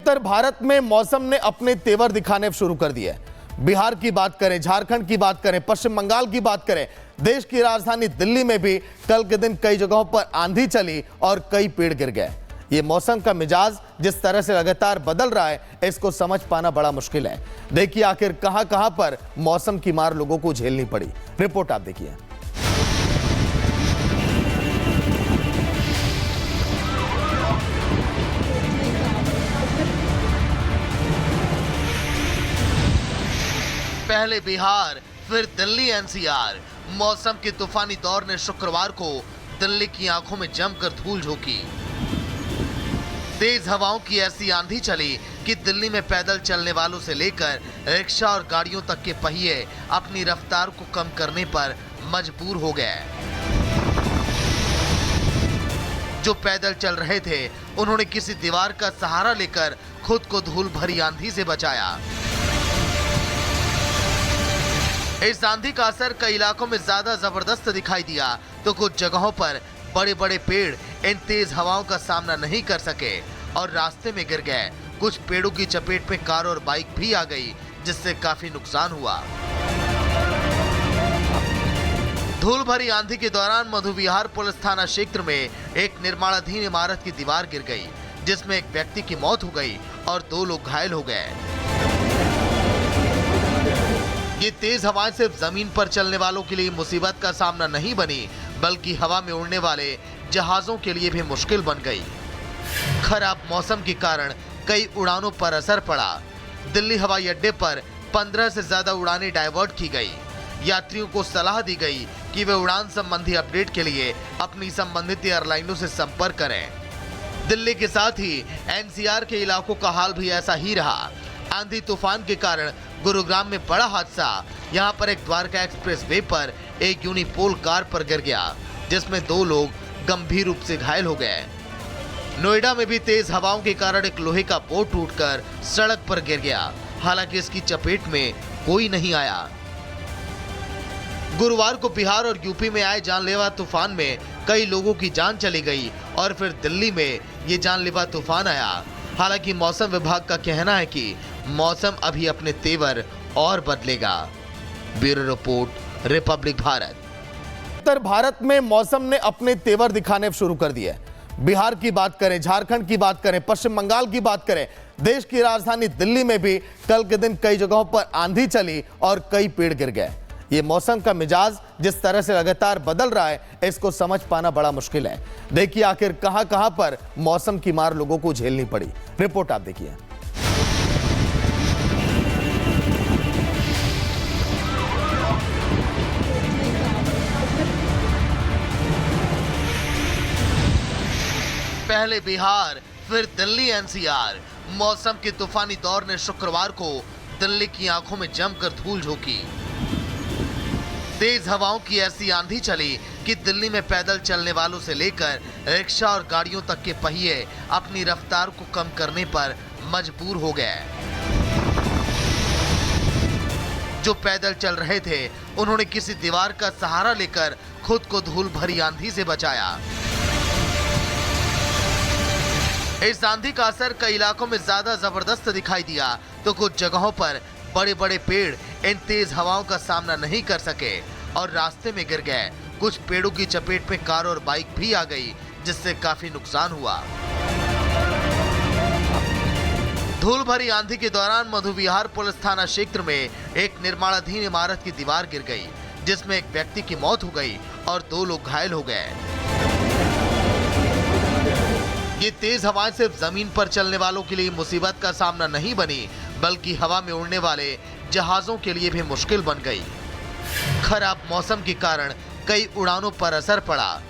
उत्तर भारत में मौसम ने अपने तेवर दिखाने शुरू कर दिए हैं। बिहार की बात करें, झारखंड की बात करें, पश्चिम बंगाल की बात करें, देश की राजधानी दिल्ली में भी कल के दिन कई जगहों पर आंधी चली और कई पेड़ गिर गए। ये मौसम का मिजाज जिस तरह से लगातार बदल रहा है, इसको समझ पाना बड़ा मुश्किल है। देखिए आखिर कहां पर मौसम की मार लोगों को झेलनी पड़ी। रिपोर्ट आप देखिए। पहले बिहार, फिर दिल्ली एनसीआर। मौसम के तूफानी दौर ने शुक्रवार को दिल्ली की आंखों में जमकर धूल झोंकी। तेज हवाओं की ऐसी आंधी चली कि दिल्ली में पैदल चलने वालों से लेकर रिक्शा और गाड़ियों तक के पहिए अपनी रफ्तार को कम करने पर मजबूर हो गए। जो पैदल चल रहे थे, उन्होंने किसी दीवार का सहारा लेकर खुद को धूल भरी आंधी से बचाया। इस आंधी का असर कई इलाकों में ज्यादा जबरदस्त दिखाई दिया, तो कुछ जगहों पर बड़े बड़े पेड़ इन तेज हवाओं का सामना नहीं कर सके और रास्ते में गिर गए। कुछ पेड़ों की चपेट में कार और बाइक भी आ गई, जिससे काफी नुकसान हुआ। धूल भरी आंधी के दौरान मधुविहार पुलिस थाना क्षेत्र में एक निर्माणाधीन इमारत की दीवार गिर गई, जिसमें एक व्यक्ति की मौत हो गई और 2 लोग घायल हो गए। ये तेज हवाएं सिर्फ जमीन पर चलने वालों के लिए मुसीबत का सामना नहीं बनी, बल्कि हवा में उड़ने वाले जहाजों के लिए भी मुश्किल बन गई। खराब मौसम के कारण कई उड़ानों पर असर पड़ा। दिल्ली हवाई अड्डे पर 15 से ज्यादा उड़ानें डाइवर्ट की गई। यात्रियों को सलाह दी गई कि वे उड़ान संबंधी अपडेट के लिए अपनी संबंधित एयरलाइनों से संपर्क करें। दिल्ली के साथ ही एनसीआर के इलाकों का हाल भी ऐसा ही रहा। आंधी तूफान के कारण गुरुग्राम में बड़ा हादसा। यहां पर एक द्वारका एक्सप्रेस वे पर एक यूनिपोल कार पर गिर गया, जिसमें 2 लोग गंभीर रूप से घायल हो गए। नोएडा में भी तेज हवाओं के कारण एक लोहे का पोल टूटकर सड़क पर गिर गया। हालांकि इसकी चपेट में कोई नहीं आया। गुरुवार को बिहार और यूपी में आए जानलेवा तूफान में कई लोगों की जान चली गई और फिर दिल्ली में ये जानलेवा तूफान आया। हालांकि मौसम विभाग का कहना है कि मौसम अभी अपने तेवर और बदलेगा। Bureau report, Republic Bharat. उत्तर भारत में मौसम ने अपने तेवर दिखाने शुरू कर दिए हैं। बिहार की बात करें, झारखंड की बात करें, पश्चिम बंगाल की बात करें, देश की राजधानी दिल्ली में भी कल के दिन कई जगहों पर आंधी चली और कई पेड़ गिर गए। ये मौसम का मिजाज जिस तरह से लगातार बदल रहा है, इसको समझ पाना बड़ा मुश्किल है। देखिए आखिर कहां पर मौसम की मार लोगों को झेलनी पड़ी। रिपोर्ट आप देखिए। पहले बिहार, फिर दिल्ली एनसीआर। मौसम के तूफानी दौर ने शुक्रवार को दिल्ली की आंखों में जमकर धूल झोंकी। तेज हवाओं की ऐसी आंधी चली कि दिल्ली में पैदल चलने वालों से लेकर रिक्शा और गाड़ियों तक के पहिए अपनी रफ्तार को कम करने पर मजबूर हो गए। जो पैदल चल रहे थे, उन्होंने किसी दीवार का सहारा लेकर खुद को धूल भरी आंधी से बचाया। इस आंधी का असर कई इलाकों में ज्यादा जबरदस्त दिखाई दिया, तो कुछ जगहों पर बड़े बड़े पेड़ इन तेज हवाओं का सामना नहीं कर सके और रास्ते में गिर गए। कुछ पेड़ों की चपेट में कार और बाइक भी आ गई, जिससे काफी नुकसान हुआ। धूल भरी आंधी के दौरान मधुविहार पुलिस थाना क्षेत्र में एक निर्माणाधीन इमारत की दीवार गिर गई, जिसमें एक व्यक्ति की मौत हो गई और 2 लोग घायल हो गए। ये तेज हवाएं सिर्फ जमीन पर चलने वालों के लिए मुसीबत का सामना नहीं बनी, बल्कि हवा में उड़ने वाले जहाजों के लिए भी मुश्किल बन गई। खराब मौसम के कारण कई उड़ानों पर असर पड़ा।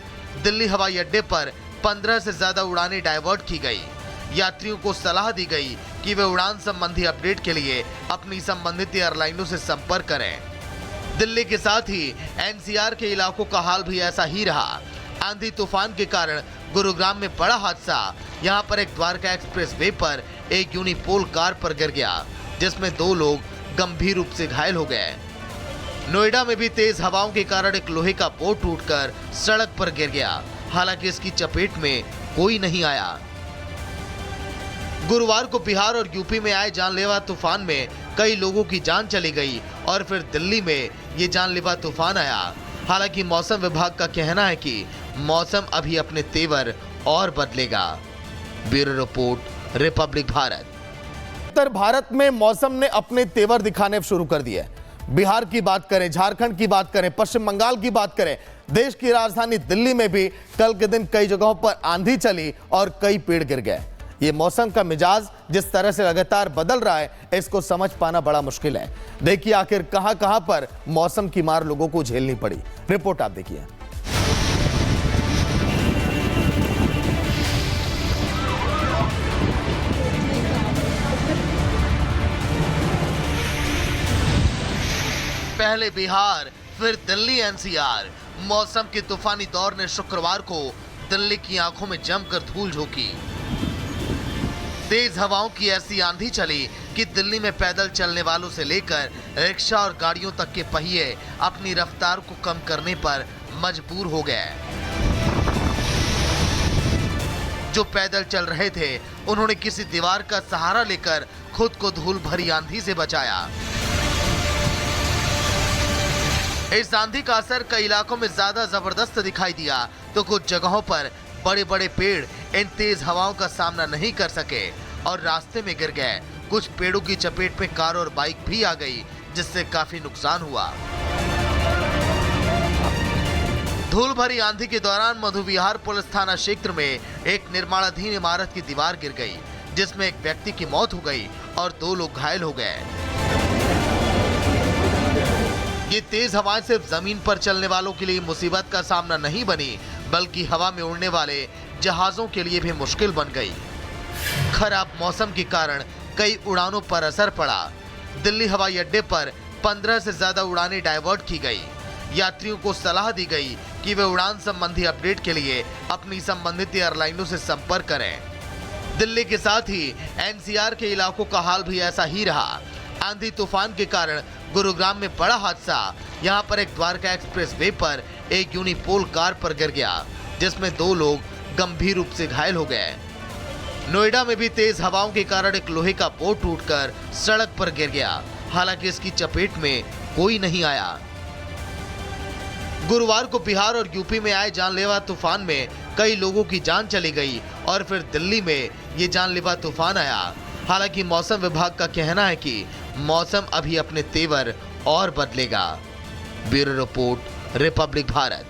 दिल्ली हवाई अड्डे पर 15 से ज्यादा उड़ानें डाइवर्ट की गई। यात्रियों को सलाह दी गई कि वे उड़ान संबंधी अपडेट के लिए अपनी संबंधित एयरलाइनों से संपर्क करें। दिल्ली के साथ ही एनसीआर के इलाकों का हाल भी ऐसा ही रहा। आंधी तूफान के कारण गुरुग्राम में बड़ा हादसा। यहां पर एक द्वारका एक्सप्रेस वे पर एक यूनिपोल कार पर गिर गया, जिसमें 2 लोग गंभीर रूप से घायल हो गए। नोएडा में भी तेज हवाओं के कारण एक लोहे का पोल टूटकर सड़क पर गिर गया। हालांकि इसकी चपेट में कोई नहीं आया। गुरुवार को बिहार और यूपी में आए जानलेवा तूफान में कई लोगों की जान चली गई और फिर दिल्ली में ये जानलेवा तूफान आया। हालांकि मौसम विभाग का कहना है कि मौसम अभी अपने तेवर और बदलेगा। Bureau report, Republic Bharat. उत्तर भारत में मौसम ने अपने तेवर दिखाने शुरू कर दिए। बिहार की बात करें, झारखंड की बात करें, पश्चिम बंगाल की बात करें, देश की राजधानी दिल्ली में भी कल के दिन कई जगहों पर आंधी चली और कई पेड़ गिर गए। ये मौसम का मिजाज जिस तरह से लगातार बदल रहा है, इसको समझ पाना बड़ा मुश्किल है। देखिए आखिर कहां पर मौसम की मार लोगों को झेलनी पड़ी। रिपोर्ट आप देखिए। पहले बिहार, फिर दिल्ली एनसीआर। मौसम के तूफानी दौर ने शुक्रवार को दिल्ली की आंखों में जमकर धूल झोंकी। तेज हवाओं की ऐसी आंधी चली कि दिल्ली में पैदल चलने वालों से लेकर रिक्शा और गाड़ियों तक के पहिए अपनी रफ्तार को कम करने पर मजबूर हो गए। जो पैदल चल रहे थे, उन्होंने किसी दीवार का सहारा लेकर खुद को धूल भरी आंधी से बचाया। इस आंधी का असर कई इलाकों में ज्यादा जबरदस्त दिखाई दिया, तो कुछ जगहों पर बड़े बड़े पेड़ इन तेज हवाओं का सामना नहीं कर सके और रास्ते में गिर गए। कुछ पेड़ों की चपेट में कार और बाइक भी आ गई, जिससे काफी नुकसान हुआ। धूल भरी आंधी के दौरान मधुविहार पुलिस थाना क्षेत्र में एक निर्माणाधीन इमारत की दीवार गिर गई, जिसमें एक व्यक्ति की मौत हो गई और 2 लोग घायल हो गए। ये तेज हवाएं सिर्फ जमीन पर चलने वालों के लिए मुसीबत का सामना नहीं बनी, बल्कि हवा में उड़ने वाले जहाजों के लिए भी मुश्किल बन गई। खराब मौसम के कारण कई उड़ानों पर असर पड़ा। दिल्ली हवाई अड्डे पर 15 से ज्यादा उड़ानें डाइवर्ट की गई। यात्रियों को सलाह दी गई कि वे उड़ान संबंधी अपडेट के लिए अपनी संबंधित एयरलाइनों से संपर्क करें। दिल्ली के साथ ही एनसीआर के इलाकों का हाल भी ऐसा ही रहा। आंधी तूफान के कारण गुरुग्राम में बड़ा हादसा। यहां पर एक द्वारका एक्सप्रेस वे पर एक यूनिपोल कार पर गिर गया, जिसमें 2 लोग गंभीर रूप से घायल हो गए। नोएडा में भी तेज हवाओं के कारण एक लोहे का पोल टूटकर सड़क पर गिर गया। हालांकि इसकी चपेट में कोई नहीं आया। गुरुवार को बिहार और यूपी में आए जानलेवा तूफान में कई लोगों की जान चली गई और फिर दिल्ली में ये जानलेवा तूफान आया। हालांकि मौसम विभाग का कहना है कि मौसम अभी अपने तेवर और बदलेगा। Bureau report, Republic Bharat.